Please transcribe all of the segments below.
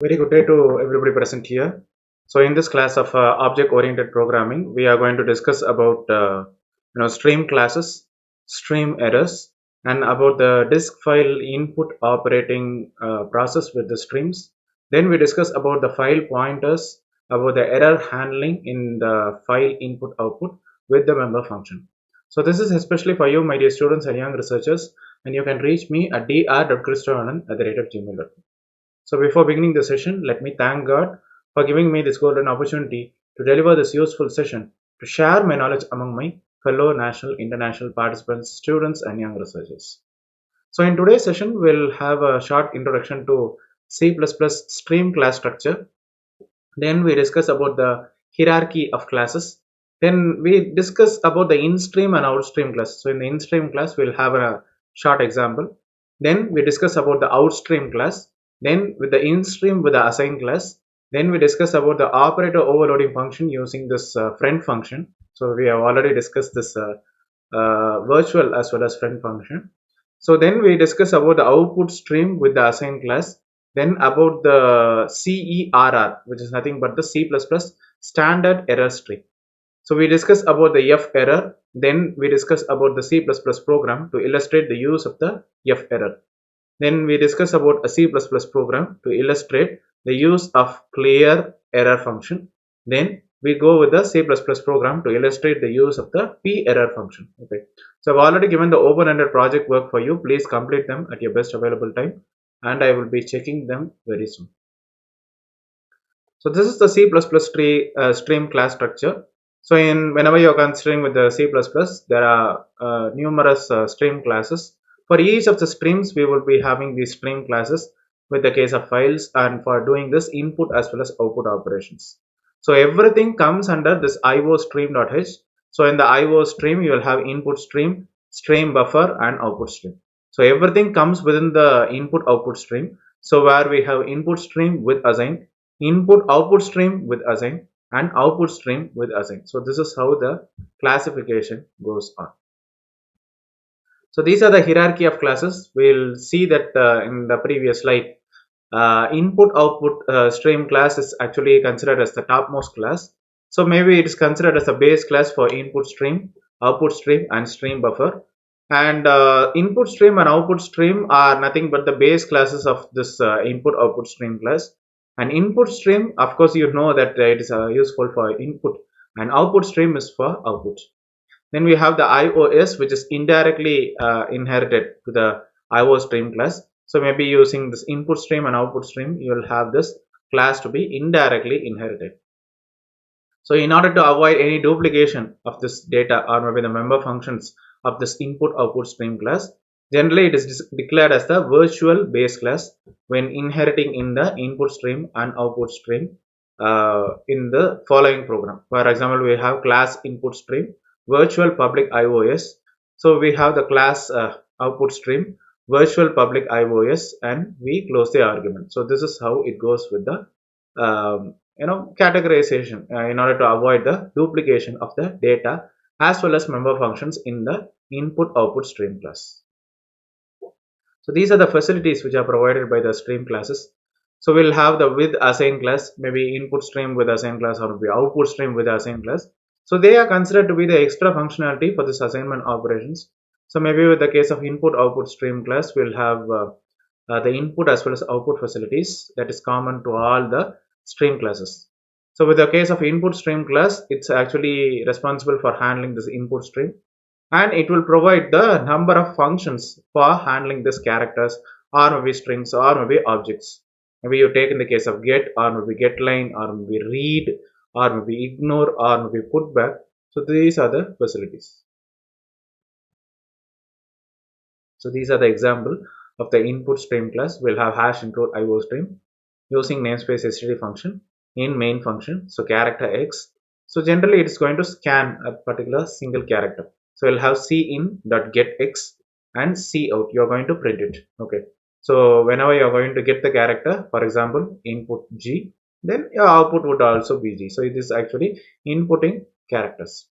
Very good day to everybody present here. So in this class of object-oriented programming, we are going to discuss about stream classes, stream errors, and about the disk file input operating process with the streams. Then we discuss about the file pointers, about the error handling in the file input output with the member function. So this is especially for you, my dear students and young researchers, and you can reach me at dr.christoananth@gmail.com. So before beginning the session, let me thank God for giving me this golden opportunity to deliver this useful session to share my knowledge among my fellow national, international participants, students and young researchers. So in today's session, we'll have a short introduction to C++ stream class structure. Then we discuss about the hierarchy of classes. Then we discuss about the in-stream and out-stream class. So in the in-stream class, we'll have a short example. Then we discuss about the out-stream class. Then with the in-stream with the assign class. Then we discuss about the operator overloading function using this friend function. So we have already discussed this virtual as well as friend function. So then we discuss about the output stream with the assign class. Then about the CERR, which is nothing but the C++ standard error string. So we discuss about the F error. Then we discuss about the C++ program to illustrate the use of the F error. Then we discuss about a C++ program to illustrate the use of clear error function. Then we go with the C++ program to illustrate the use of the p error function. Okay. So I've already given the open-ended project work for you. Please complete them at your best available time, and I will be checking them very soon. So this is the C++ stream class structure. So whenever you are considering with the C++, there are numerous stream classes. For each of the streams, we will be having these stream classes with the case of files and for doing this input as well as output operations. So everything comes under this IO stream.h. So in the IO stream, you will have input stream, stream buffer and output stream. So everything comes within the input output stream. So where we have input stream with assign, input output stream with assign and output stream with assign. So this is how the classification goes on. So these are the hierarchy of classes. We'll see that in the previous slide. Input output stream class is actually considered as the topmost class. So maybe it is considered as the base class for input stream, output stream and stream buffer. And input stream and output stream are nothing but the base classes of this input output stream class. And input stream, of course, you know that it is useful for input, and output stream is for output. Then we have the IOS, which is indirectly inherited to the IO stream class. So maybe using this input stream and output stream, you will have this class to be indirectly inherited. So in order to avoid any duplication of this data or maybe the member functions of this input output stream class, generally it is declared as the virtual base class when inheriting in the input stream and output stream in the following program. For example, we have class input stream, virtual public IOS. So we have the class output stream, virtual public IOS, and we close the argument. So this is how it goes with the categorization in order to avoid the duplication of the data as well as member functions in the input output stream class. So these are the facilities which are provided by the stream classes. So we'll have the with assign class, maybe input stream with assign class or maybe output stream with assign class. So they are considered to be the extra functionality for this assignment operations. So maybe with the case of input output stream class, we'll have the input as well as output facilities that is common to all the stream classes. So with the case of input stream class, it's actually responsible for handling this input stream, and it will provide the number of functions for handling this characters or maybe strings or maybe objects. Maybe you take in the case of get or maybe get line or maybe read or maybe ignore or maybe put back. So these are the facilities. So these are the example of the input stream class. We'll have hash include IO stream using namespace std function in main function. So character X. So generally it is going to scan a particular single character. So we'll have cin.getX and cout. You are going to print it. Okay. So whenever you are going to get the character, for example, input G, then your output would also be G. So it is actually inputting characters.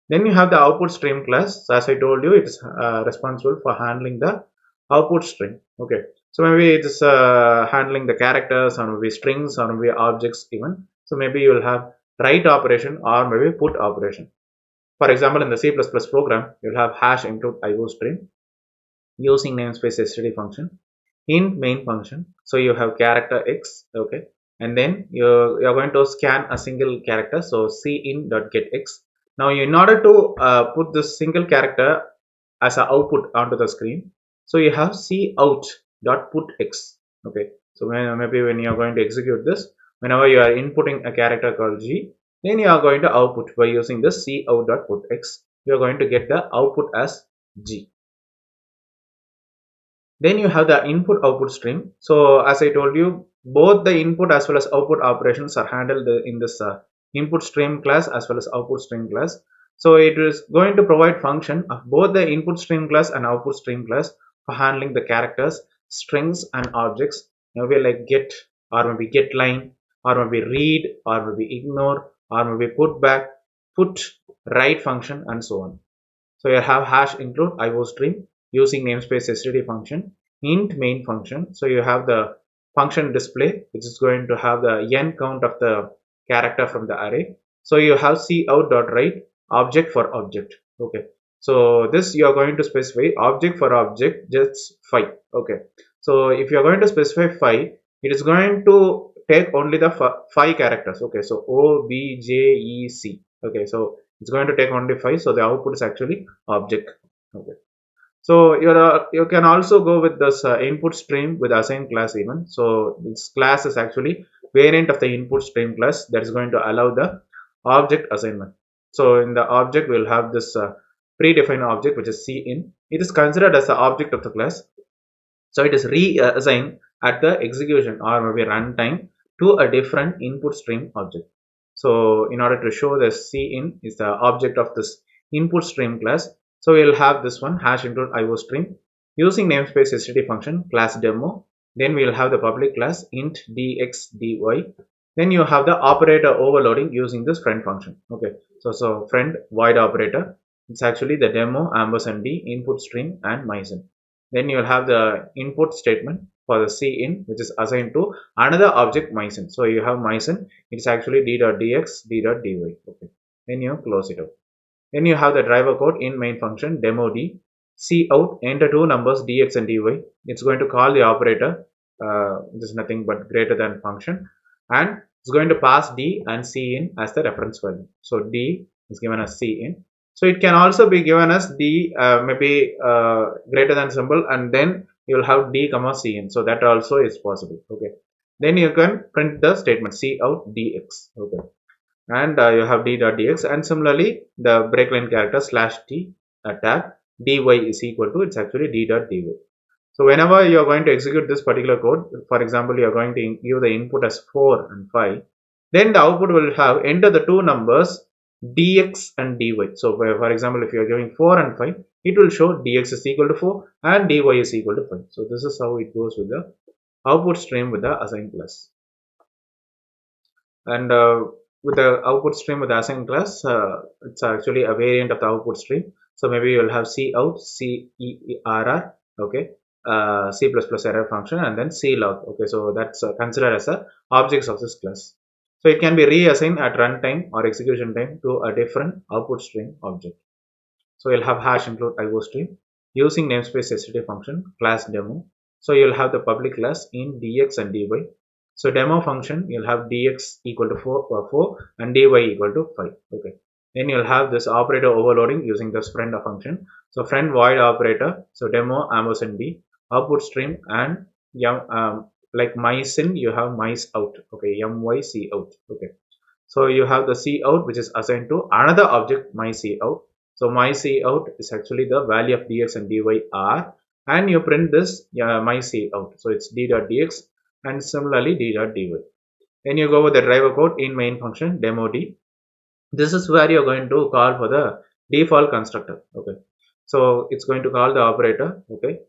Then you have the output stream class. So as I told you, it is responsible for handling the output string. Okay. So maybe it's handling the characters or maybe strings or maybe objects even. So maybe you will have write operation or maybe put operation. For example, in the C++ program, you'll have hash include IOStream using namespace std function int main function. So you have character x, okay, and then you're going to scan a single character. So cin.getX. Now, in order to put this single character as an output onto the screen, so you have cout.putx. Okay, so maybe when you are going to execute this, whenever you are inputting a character called g, then you are going to output by using this cout.putx. You are going to get the output as g. Then you have the input output stream. So as I told you, both the input as well as output operations are handled in this input stream class as well as output stream class. So it is going to provide function of both the input stream class and output stream class for handling the characters, strings and objects. Maybe like get or maybe get line or maybe read or maybe ignore or maybe put back, put, write function and so on. So you have hash include IOStream using namespace std function, int main function. So you have the function display, which is going to have the n count of the character from the array. So you have cout.write object for object. Okay. So this you are going to specify object for object just 5. Okay. So if you are going to specify 5, it is going to take only the 5 characters. Okay. So O, B, J, E, C. Okay. So it's going to take only 5, so the output is actually object. Okay, so you can also go with this input stream with assign class even. So this class is actually variant of the input stream class that is going to allow the object assignment. So in the object we'll have this predefined object which is cin. It is considered as the object of the class, so it is reassigned at the execution or maybe runtime to a different input stream object. So in order to show the cin is the object of this input stream class, so we'll have this one hash include IOStream using namespace std function class demo. Then we'll have the public class int dx dy. Then you have the operator overloading using this friend function. Okay, so friend void operator. It's actually the demo ampersand d input stream and mysin. Then you will have the input statement for the cin, which is assigned to another object mysin. So you have mysin, it's actually d.dx, d.dy. Okay. Then you close it out. Then you have the driver code in main function demo d, cout, enter two numbers dx and dy. It's going to call the operator, which is nothing but greater than function, and it's going to pass d and cin as the reference value. So d is given as cin. So it can also be given as d maybe greater than symbol, and then you will have d comma cin. So that also is possible. Okay. Then you can print the statement cout dx. Okay. And you have d.dx, and similarly the breakline character slash t tag dy is equal to, it's actually d.dy. So whenever you are going to execute this particular code, for example, you are going to give the input as 4 and 5, then the output will have enter the two numbers dx and dy. So for example, if you are giving 4 and 5, it will show dx is equal to 4 and dy is equal to 5. So this is how it goes with the output stream with the assign class. And with the output stream with the assign class, it's actually a variant of the output stream. So maybe you'll have cout, cerr, okay, C++ error function, and then clog. Okay, so that's considered as a objects of this class. So it can be reassigned at runtime or execution time to a different output stream object. So you'll have hash include IOStream using namespace std function class demo. So you'll have the public class in dx and dy. So demo function, you'll have dx equal to 4 and dy equal to 5. Okay. Then you'll have this operator overloading using this friend function. So friend void operator. So demo ampersand d output stream, and like mysin you have mysout. Okay, mycout. Okay. So you have the cout which is assigned to another object mycout. So mycout is actually the value of dx and dy are, and you print this mycout. So it's d.dx and similarly d.dy. Then you go with the driver code in main function demo d. This is where you're going to call for the default constructor. Okay, so it's going to call the operator, okay,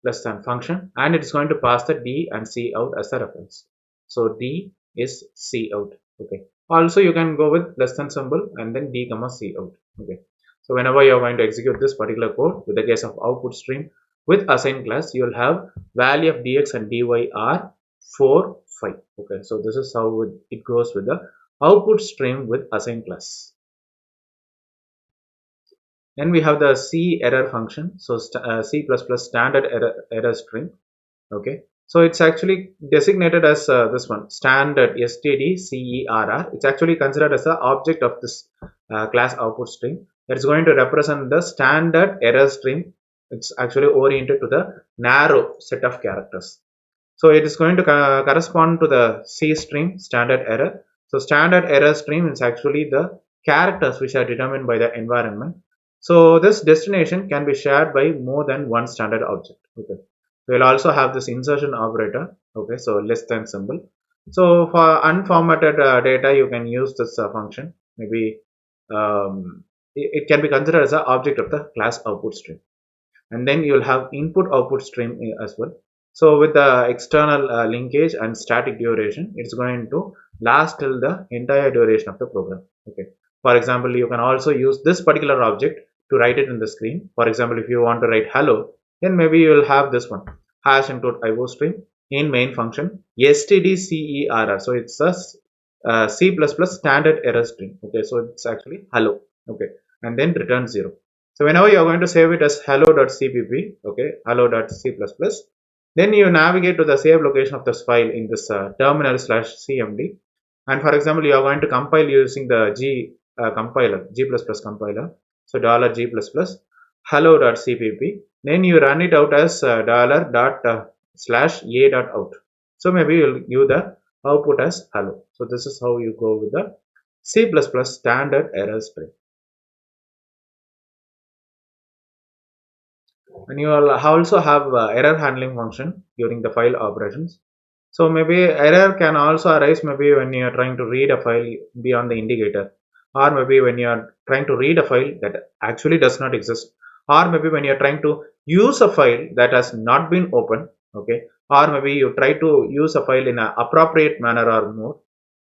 less than function, and it's going to pass the d and cout as a reference. So d is cout. Okay, also you can go with less than symbol and then d comma cout. Okay, so whenever you're going to execute this particular code with the case of output stream, With assigned class, you will have value of dx and dy are 4, 5. Okay, so this is how it goes with the output stream with assigned class. Then we have the C error function. So C++ standard error string. Okay, so it's actually designated as this one, standard stdcerr. It's actually considered as the object of this class output string. That's going to represent the standard error string. It's actually oriented to the narrow set of characters. So it is going to correspond to the C stream, standard error. So standard error stream is actually the characters which are determined by the environment. So this destination can be shared by more than one standard object. Okay. We'll also have this insertion operator. Okay, so less than symbol. So for unformatted data, you can use this function. Maybe it can be considered as an object of the class output stream. And then you'll have input output stream as well. So with the external linkage and static duration, it's going to last till the entire duration of the program. Okay. For example, you can also use this particular object to write it in the screen. For example, if you want to write hello, then maybe you will have this one, hash include IO stream in main function stdcerr. So it's a C++ standard error string. Okay, so it's actually hello. Okay, and then return 0. So whenever you are going to save it as hello.cpp, okay, hello.c++, then you navigate to the save location of this file in this terminal/cmd. And for example, you are going to compile using the compiler, G++ compiler. So $g++ hello.cpp. Then you run it out as $./a.out. So maybe you'll give the output as hello. So this is how you go with the C++ standard error string. And you will also have error handling function during the file operations. So maybe error can also arise maybe when you are trying to read a file beyond the indicator, or maybe when you are trying to read a file that actually does not exist, or maybe when you are trying to use a file that has not been opened. Okay, or maybe you try to use a file in an appropriate manner or mode,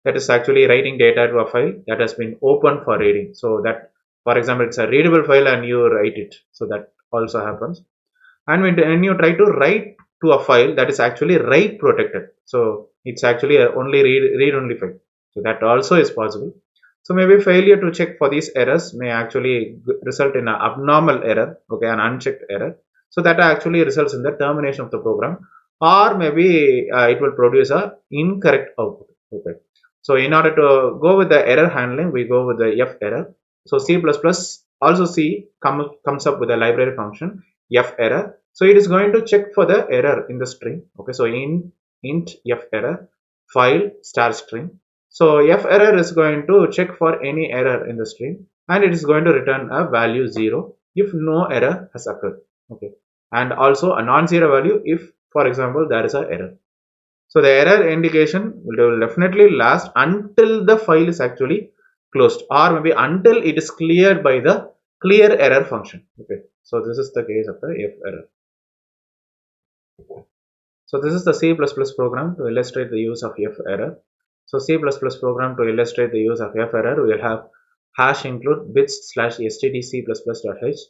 that is actually writing data to a file that has been opened for reading. So that, for example, it's a readable file and you write it, so that also happens. And when you try to write to a file that is actually write protected, so it's actually a only read only file, so that also is possible. So maybe failure to check for these errors may actually result in an abnormal error, okay, an unchecked error. So that actually results in the termination of the program, or maybe it will produce a incorrect output. Okay, so in order to go with the error handling, we go with the F error. So C++ also comes up with a library function F error. So it is going to check for the error in the string. Okay, so int F error file star string. So F error is going to check for any error in the string, and it is going to return a value 0 if no error has occurred. Okay, and also a non-zero value if, for example, there is an error. So the error indication will definitely last until the file is actually closed, or maybe until it is cleared by the clear error function. Okay, so this is the case of the F error. So this is the C++ program to illustrate the use of F error. So C++ program to illustrate the use of F error, we will have hash include bits/stdc++.h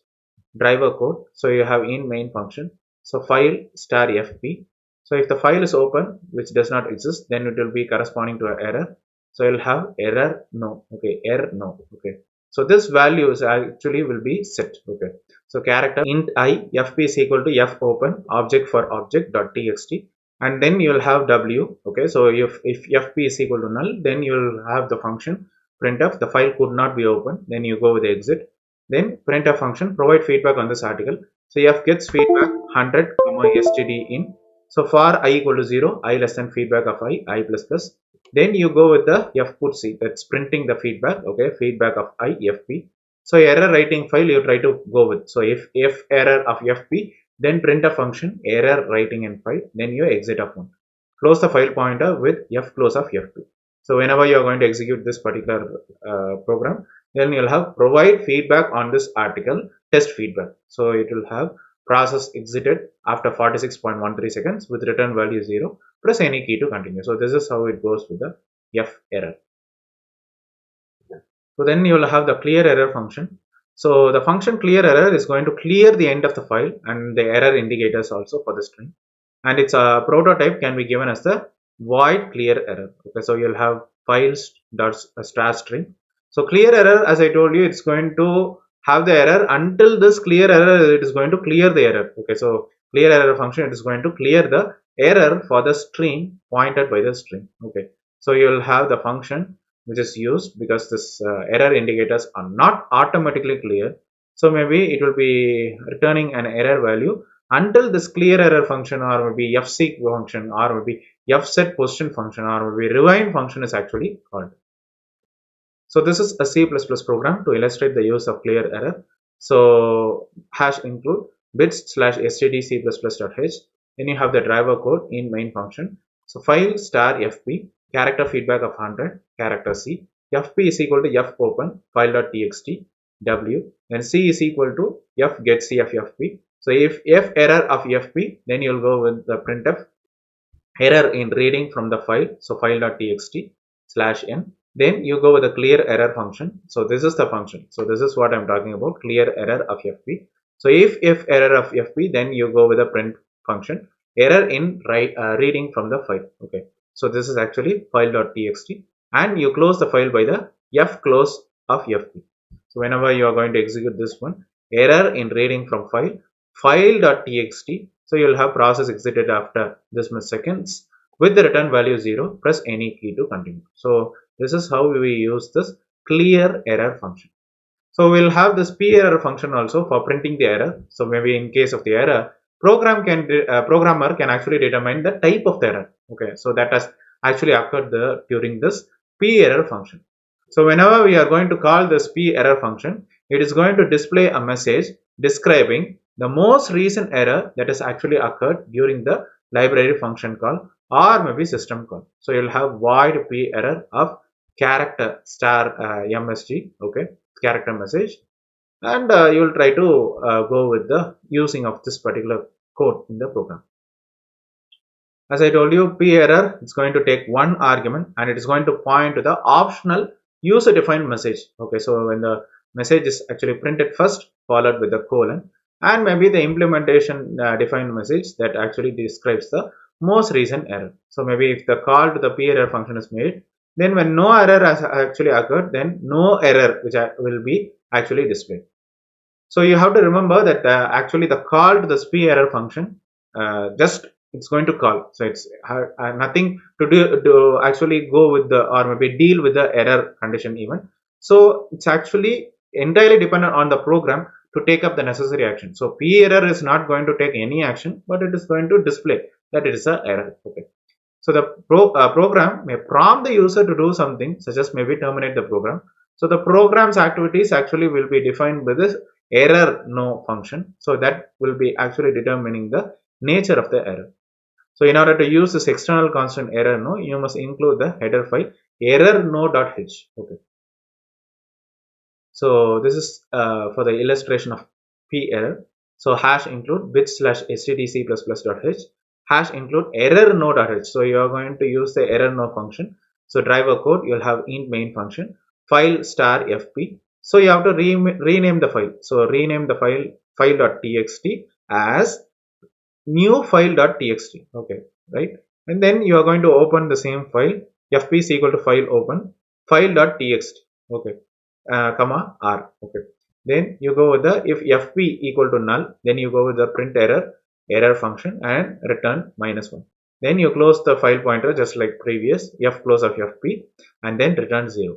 driver code. So you have in main function. So file star fp. So if the file is open, which does not exist, then it will be corresponding to an error. So you'll have error no. Okay, error no. Okay. So this value is actually will be set. Okay. So character int I fp is equal to f open object for object dot txt, and then you will have w. Okay. So if fp is equal to null, then you will have the function printf. The file could not be opened. Then you go with the exit. Then printf function provide feedback on this article. So f gets feedback 100 std in. So for I equal to 0, I less than feedback of I plus plus. Then you go with the f put c, that's printing the feedback. Okay, feedback of I fp. So error writing file you try to go with. So if error of fp, then print a function error writing in file, then you exit of one. Close the file pointer with f close of fp. So whenever you are going to execute this particular program, then you'll have provide feedback on this article test feedback. So it will have process exited after 46.13 seconds with return value 0. Press any key to continue. So this is how it goes with the F error. So then you will have the clear error function. So the function clear error is going to clear the end of the file and the error indicators also for the string. And its prototype can be given as the void clear error. Okay, so you'll have files dot star string. So clear error, as I told you, it's going to have the error until this clear error, it is going to clear the error. Okay, so clear error function, it is going to clear the error for the string pointed by the string. Okay, so you'll have the function which is used because this error indicators are not automatically clear. So maybe it will be returning an error value until this clear error function or maybe fseek function or maybe fset position function or maybe rewind function is actually called. So this is a C++ program to illustrate the use of clear error. So hash include bits slash std_c++.h. Then you have the driver code in main function. So file star fp, character feedback of 100, character c, fp is equal to f open file.txt, w, then c is equal to f get c of fp. So if f error of fp, then you'll go with the printf error in reading from the file. So file.txt slash n. Then you go with the clear error function. So this is the function. So this is what I'm talking about, clear error of fp. So if error of fp, then you go with the print function, error in reading from the file. Okay. So this is actually file.txt, and you close the file by the f close of fp. So whenever you are going to execute this one, error in reading from file.txt. So you'll have process exited after this much seconds with the return value 0. Press any key to continue. So this is how we use this clear error function. So we'll have this p error function also for printing the error. So maybe in case of the error, programmer can actually determine the type of the error. Okay, so that has actually occurred during this p error function. So whenever we are going to call this p error function, it is going to display a message describing the most recent error that has actually occurred during the library function call or maybe system call. So you'll have void p error of character star msg, okay, character message, and you will try to go with the using of this particular code in the program. As I told you, p error is going to take one argument and it is going to point to the optional user defined message. Okay, so when the message is actually printed first, followed with the colon, and maybe the implementation defined message that actually describes the most recent error. So maybe if the call to the p error function is made, then when no error has actually occurred, then no error which will be actually displayed. So you have to remember that actually the call to the p error function just it's going to call. So it's nothing to do to actually go with the or maybe deal with the error condition even. So it's actually entirely dependent on the program to take up the necessary action. So p error is not going to take any action, but it is going to display that it is an error. Okay. So the program may prompt the user to do something such as maybe terminate the program. So the program's activities actually will be defined with this error no function. So that will be actually determining the nature of the error. So in order to use this external constant error no, you must include the header file error no.h. Okay. So this is for the illustration of p error. So hash include bit slash stdc++.h, hash include error no.h. So you are going to use the error no function. So driver code, you'll have int main function, file star fp. So you have to rename the file. So rename the file.txt as new file.txt. Okay, right? And then you are going to open the same file, fp is equal to file open file.txt. Okay. Comma r. Okay. Then you go with the if fp equal to null, then you go with the print error function and return -1. Then you close the file pointer just like previous, f close of fp, and then return 0.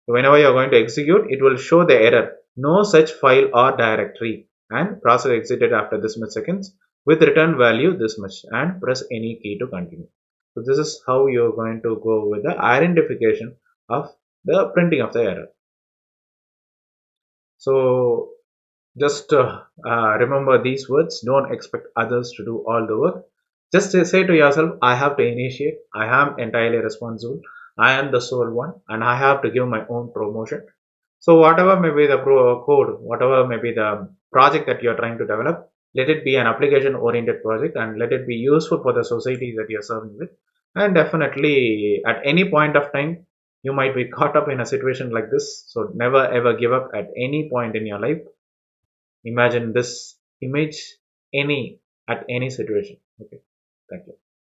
So whenever you are going to execute, it will show the error no such file or directory and process exited after this much seconds with return value this much and press any key to continue. So this is how you are going to go with the identification of the printing of the error. So just remember these words. Don't expect others to do all the work. Just say to yourself, I have to initiate. I am entirely responsible. I am the sole one and I have to give my own promotion. So whatever may be the code, whatever may be the project that you are trying to develop, let it be an application oriented project and let it be useful for the society that you are serving with. And definitely at any point of time, You might be caught up in a situation like this, so never ever give up at any point in your life. Imagine this image any at any situation. Okay, thank you.